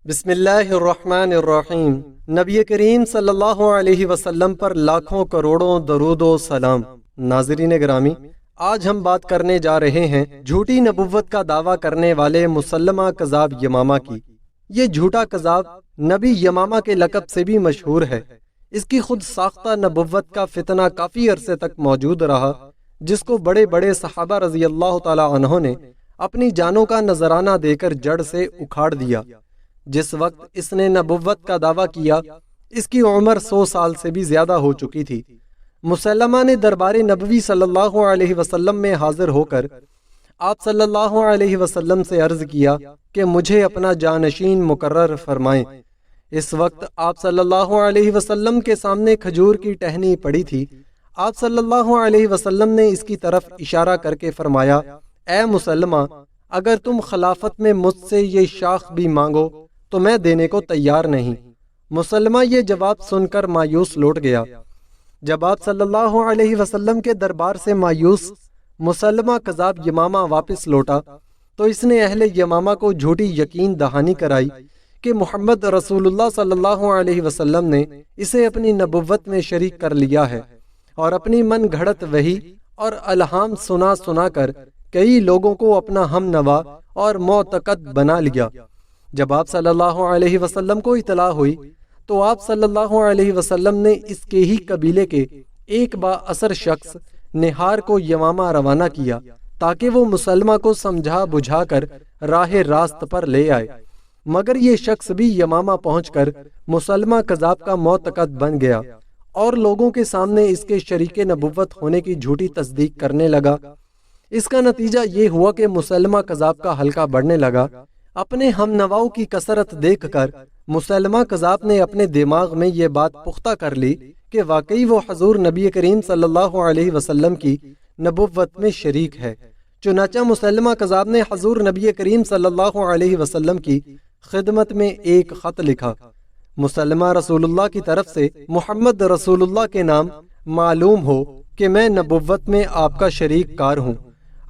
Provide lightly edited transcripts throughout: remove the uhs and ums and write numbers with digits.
بسم اللہ الرحمن الرحیم۔ نبی کریم صلی اللہ علیہ وسلم پر لاکھوں کروڑوں درود و سلام۔ ناظرین گرامی، آج ہم بات کرنے جا رہے ہیں جھوٹی نبوت کا دعویٰ کرنے والے مسلمہ کذاب یمامہ کی۔ یہ جھوٹا کذاب نبی یمامہ کے لقب سے بھی مشہور ہے۔ اس کی خود ساختہ نبوت کا فتنہ کافی عرصے تک موجود رہا، جس کو بڑے بڑے صحابہ رضی اللہ تعالی عنہ نے اپنی جانوں کا نذرانہ دے کر جڑ سے اکھاڑ دیا۔ جس وقت اس نے نبوت کا دعویٰ کیا، اس کی عمر 100 سال سے بھی زیادہ ہو چکی تھی۔ مسلمہ نے دربار نبوی صلی اللہ علیہ وسلم میں حاضر ہو کر آپ صلی اللہ علیہ وسلم سے عرض کیا کہ مجھے اپنا جانشین مقرر فرمائیں۔ اس وقت آپ صلی اللہ علیہ وسلم کے سامنے کھجور کی ٹہنی پڑی تھی۔ آپ صلی اللہ علیہ وسلم نے اس کی طرف اشارہ کر کے فرمایا، اے مسلمہ، اگر تم خلافت میں مجھ سے یہ شاخ بھی مانگو تو میں دینے کو تیار نہیں۔ مسلمہ یہ جواب سن کر مایوس لوٹ گیا۔ جب آپ صلی اللہ علیہ وسلم کے دربار سے مایوس مسلمہ کذاب یمامہ واپس لوٹا تو اس نے اہل یمامہ کو جھوٹی یقین دہانی کرائی کہ محمد رسول اللہ صلی اللہ علیہ وسلم نے اسے اپنی نبوت میں شریک کر لیا ہے، اور اپنی من گھڑت وحی اور الہام سنا سنا کر کئی لوگوں کو اپنا ہم نوا اور معتقد بنا لیا۔ جب آپ صلی اللہ علیہ وسلم کو اطلاع ہوئی تو آپ صلی اللہ علیہ وسلم نے اس کے ہی قبیلے کے ایک با اثر شخص نہار کو یمامہ روانہ کیا تاکہ وہ مسلمہ کو سمجھا بجھا کر راہ راست پر لے آئے، مگر یہ شخص بھی یمامہ پہنچ کر مسلمہ کذاب کا معتقد بن گیا اور لوگوں کے سامنے اس کے شریک نبوت ہونے کی جھوٹی تصدیق کرنے لگا۔ اس کا نتیجہ یہ ہوا کہ مسلمہ کذاب کا حلقہ بڑھنے لگا۔ اپنے ہم نواؤں کی کثرت دیکھ کر مسلمہ کذاب نے اپنے دماغ میں یہ بات پختہ کر لی کہ واقعی وہ حضور نبی کریم صلی اللہ علیہ وسلم کی نبوت میں شریک ہے۔ چنانچہ مسلمہ کذاب نے حضور نبی کریم صلی اللہ علیہ وسلم کی خدمت میں ایک خط لکھا۔ مسلمہ رسول اللہ کی طرف سے محمد رسول اللہ کے نام معلوم ہو کہ میں نبوت میں آپ کا شریک کار ہوں۔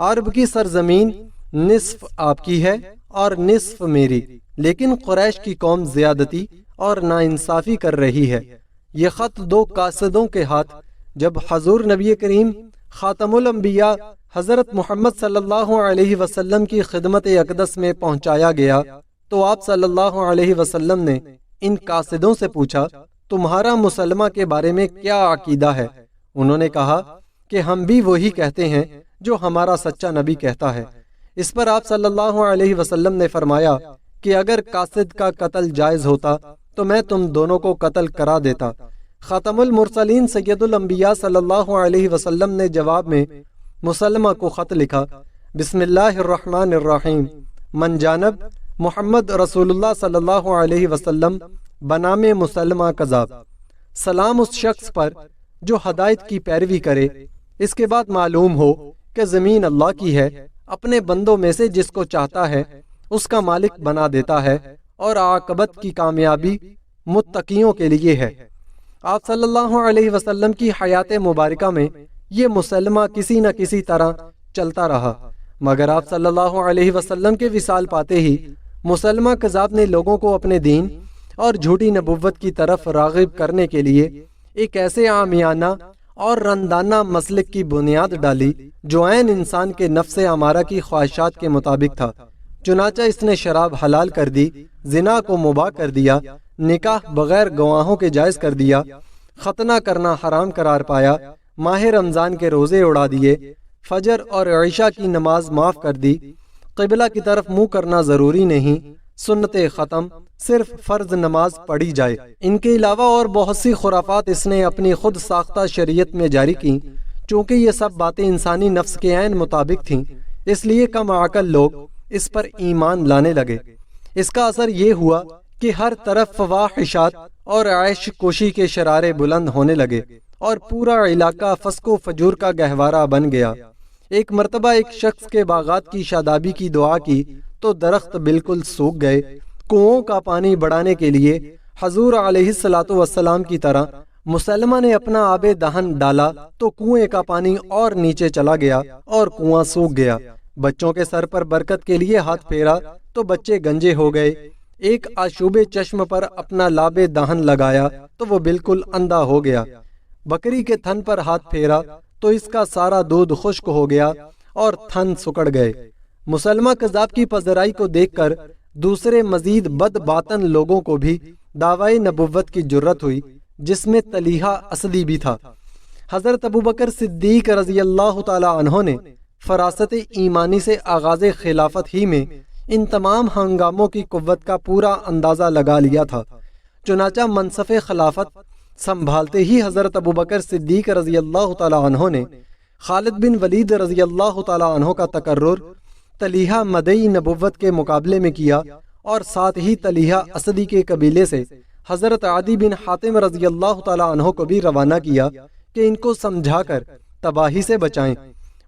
عرب کی سرزمین نصف آپ کی ہے اور نصف میری، لیکن قریش کی قوم زیادتی اور ناانصافی کر رہی ہے۔ یہ خط دو قاصدوں کے ہاتھ جب حضور نبی کریم خاتم الانبیاء حضرت محمد صلی اللہ علیہ وسلم کی خدمت اقدس میں پہنچایا گیا تو آپ صلی اللہ علیہ وسلم نے ان قاصدوں سے پوچھا، تمہارا مسلمہ کے بارے میں کیا عقیدہ ہے؟ انہوں نے کہا کہ ہم بھی وہی کہتے ہیں جو ہمارا سچا نبی کہتا ہے۔ اس پر آپ صلی اللہ علیہ وسلم نے فرمایا کہ اگر قاصد کا قتل جائز ہوتا تو میں تم دونوں کو قتل کرا دیتا۔ خاتم المرسلین سید الانبیاء صلی اللہ علیہ وسلم نے جواب میں مسلمہ کو خط لکھا، بسم اللہ الرحمن الرحیم، من جانب محمد رسول اللہ صلی اللہ علیہ وسلم بنام مسلمہ کذاب، سلام اس شخص پر جو ہدایت کی پیروی کرے۔ اس کے بعد معلوم ہو کہ زمین اللہ کی ہے، اپنے بندوں میں سے جس کو چاہتا ہے اس کا مالک بنا دیتا ہے، اور عاقبت کی کامیابی متقیوں کے لیے ہے۔ آپ صلی اللہ علیہ وسلم کی حیات مبارکہ میں یہ مسلمہ کسی نہ کسی طرح چلتا رہا، مگر آپ صلی اللہ علیہ وسلم کے وصال پاتے ہی مسلمہ کذاب نے لوگوں کو اپنے دین اور جھوٹی نبوت کی طرف راغب کرنے کے لیے ایک ایسے عامیانہ اور رندانہ مسلک کی بنیاد ڈالی جو عین انسان کے نفس امارہ کی خواہشات کے مطابق تھا۔ چنانچہ اس نے شراب حلال کر دی، زنا کو مباح کر دیا، نکاح بغیر گواہوں کے جائز کر دیا، ختنہ کرنا حرام قرار پایا، ماہ رمضان کے روزے اڑا دیے، فجر اور عشاء کی نماز معاف کر دی، قبلہ کی طرف منہ کرنا ضروری نہیں، سنت ختم، صرف فرض نماز پڑھی جائے۔ ان کے علاوہ اور بہت سی خرافات اس نے اپنی خود ساختہ شریعت میں جاری کی۔ چونکہ یہ سب باتیں انسانی نفس کے عین مطابق تھیں، اس لیے کم عقل لوگ اس پر ایمان لانے لگے۔ اس کا اثر یہ ہوا کہ ہر طرف فواحشات اور عیش کوشی کے شرارے بلند ہونے لگے اور پورا علاقہ فسق و فجور کا گہوارہ بن گیا۔ ایک مرتبہ ایک شخص کے باغات کی شادابی کی دعا کی تو درخت بالکل سوکھ گئے۔ کنوؤں کا پانی بڑھانے کے لیے حضور علیہ الصلوۃ والسلام کی طرح مسلمہ نے اپنا آب دہن ڈالا تو کنویں کا پانی اور نیچے چلا گیا اور کنواں سوکھ گیا۔ بچوں کے سر پر برکت کے لیے ہاتھ پھیرا تو بچے گنجے ہو گئے۔ ایک آشوب چشم پر اپنا لاب دہن لگایا تو وہ بالکل اندھا ہو گیا۔ بکری کے تھن پر ہاتھ پھیرا تو اس کا سارا دودھ خشک ہو گیا اور تھن سکڑ گئے۔ مسلمہ کذاب کی پذیرائی کو دیکھ کر دوسرے مزید بد باطن لوگوں کو بھی دعوی نبوت کی جرت ہوئی، جس میں طلیحہ اسدی بھی تھا۔ حضرت ابوبکر صدیق رضی اللہ تعالی عنہ نے فراست ایمانی سے آغاز خلافت ہی میں ان تمام ہنگاموں کی قوت کا پورا اندازہ لگا لیا تھا۔ چنانچہ منصب خلافت سنبھالتے ہی حضرت ابوبکر صدیق رضی اللہ تعالی عنہ نے خالد بن ولید رضی اللہ تعالی عنہ کا تقرر طلیحہ مدعی نبوت کے مقابلے میں کیا، اور ساتھ ہی طلیحہ اسدی کے قبیلے سے حضرت عدی بن حاتم رضی اللہ تعالی عنہ کو بھی روانہ کیا کہ ان کو سمجھا کر تباہی سے بچائیں۔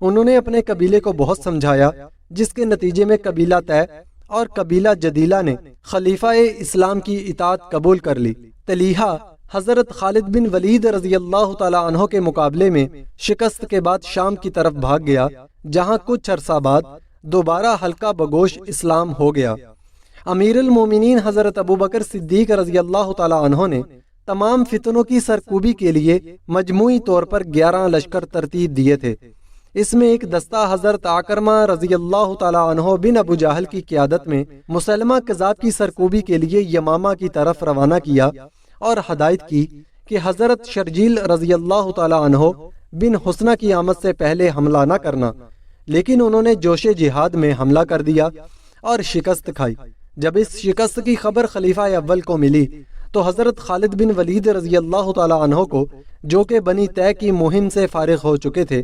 انہوں نے اپنے قبیلے کو بہت سمجھایا، جس کے نتیجے میں قبیلہ طے اور قبیلہ جدیلہ نے خلیفہ اسلام کی اطاعت قبول کر لی۔ طلیحہ حضرت خالد بن ولید رضی اللہ تعالی عنہ کے مقابلے میں شکست کے بعد شام کی طرف بھاگ گیا، جہاں کچھ عرصہ بعد دوبارہ حلقہ بگوش اسلام ہو گیا۔ امیر المومنین حضرت ابوبکر صدیق رضی اللہ تعالی عنہ نے تمام فتنوں کی سرکوبی کے لیے مجموعی طور پر 11 لشکر ترتیب دیے تھے۔ اس میں ایک دستہ حضرت عکرمہ رضی اللہ تعالی عنہ بن ابو جہل کی قیادت میں مسلمہ کذاب کی سرکوبی کے لیے یمامہ کی طرف روانہ کیا اور ہدایت کی کہ حضرت شرجیل رضی اللہ تعالی عنہ بن حسنہ کی آمد سے پہلے حملہ نہ کرنا، لیکن انہوں نے جوش جہاد میں حملہ کر دیا اور شکست کھائی۔ جب اس شکست کی خبر خلیفہ اول کو ملی تو حضرت خالد بن ولید رضی اللہ تعالی عنہ کو، جو کہ بنی طے کی مہم سے فارغ ہو چکے تھے،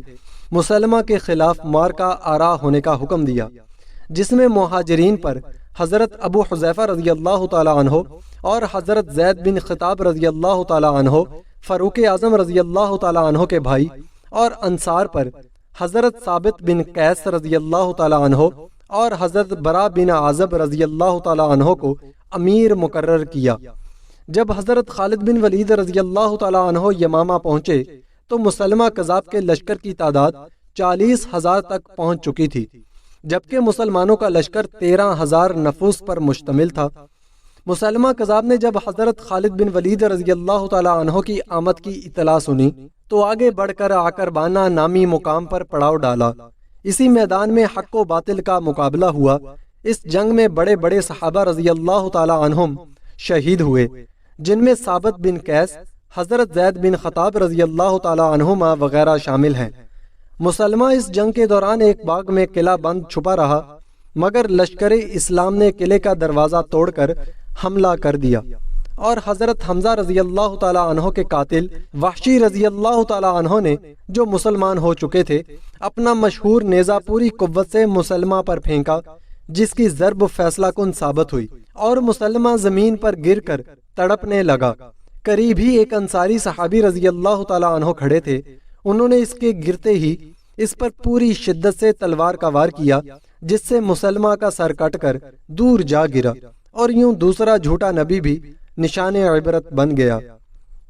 مسلمہ کے خلاف معرکہ آراء ہونے کا حکم دیا، جس میں مہاجرین پر حضرت ابو حذیفہ رضی اللہ تعالی عنہ اور حضرت زید بن خطاب رضی اللہ تعالی عنہ، فاروق اعظم رضی اللہ تعالی عنہ کے بھائی، اور انصار پر حضرت ثابت بن قیس رضی اللہ تعالی عنہ اور حضرت برا بن عازب رضی اللہ تعالی عنہ کو امیر مقرر کیا۔ جب حضرت خالد بن ولید رضی اللہ تعالی عنہ یمامہ پہنچے تو مسلمہ کذاب کے لشکر کی تعداد 40,000 تک پہنچ چکی تھی، جبکہ مسلمانوں کا لشکر 13,000 نفوس پر مشتمل تھا۔ مسلمہ کذاب نے جب حضرت خالد بن ولید رضی اللہ تعالی عنہ کی آمد کی اطلاع سنی تو آگے بڑھ کر عقربانہ نامی مقام پر پڑاؤ ڈالا۔ اسی میدان میں حق و باطل کا مقابلہ ہوا۔ اس جنگ میں بڑے بڑے صحابہ رضی اللہ تعالی عنہم شہید ہوئے، جن میں ثابت بن قیس، حضرت زید بن خطاب رضی اللہ تعالی عنہما وغیرہ شامل ہیں۔ مسلمہ اس جنگ کے دوران ایک باغ میں قلعہ بند چھپا رہا، مگر لشکر اسلام نے قلعے کا دروازہ توڑ کر حملہ کر دیا، اور حضرت حمزہ رضی اللہ تعالی عنہ کے قاتل وحشی رضی اللہ تعالی عنہ نے، جو مسلمان ہو چکے تھے، اپنا مشہور نیزہ پوری قوت سے مسلمہ پر پھینکا، جس کی ضرب فیصلہ کن ثابت ہوئی، اور مسلمہ زمین پر گر کر تڑپنے لگا۔ قریب ہی ایک انصاری صحابی رضی اللہ تعالی عنہ کھڑے تھے، انہوں نے اس کے گرتے ہی اس پر پوری شدت سے تلوار کا وار کیا، جس سے مسلمہ کا سر کٹ کر دور جا گرا، اور یوں دوسرا جھوٹا نبی بھی نشان عبرت بن گیا۔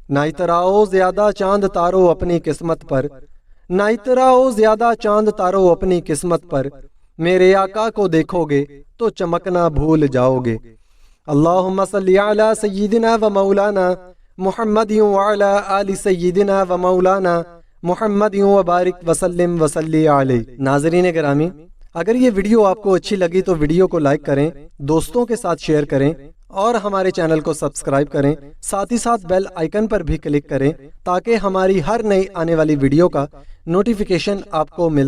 نہ اتراؤ زیادہ چاند تارو اپنی قسمت پر، نہ اتراؤ زیادہ چاند تارو اپنی قسمت پر، میرے آقا کو دیکھو گے تو چمکنا بھول جاؤ گے۔ اللہم صلی علی سیدنا و مولانا محمد وعلی آل سیدنا و مولانا محمد وبارک وسلم وصلی علیہ۔ ناظرین گرامی، اگر یہ ویڈیو آپ کو اچھی لگی تو ویڈیو کو لائک کریں، دوستوں کے ساتھ شیئر کریں، اور ہمارے چینل کو سبسکرائب کریں، ساتھ ہی ساتھ بیل آئیکن پر بھی کلک کریں تاکہ ہماری ہر نئی آنے والی ویڈیو کا نوٹیفیکیشن آپ کو مل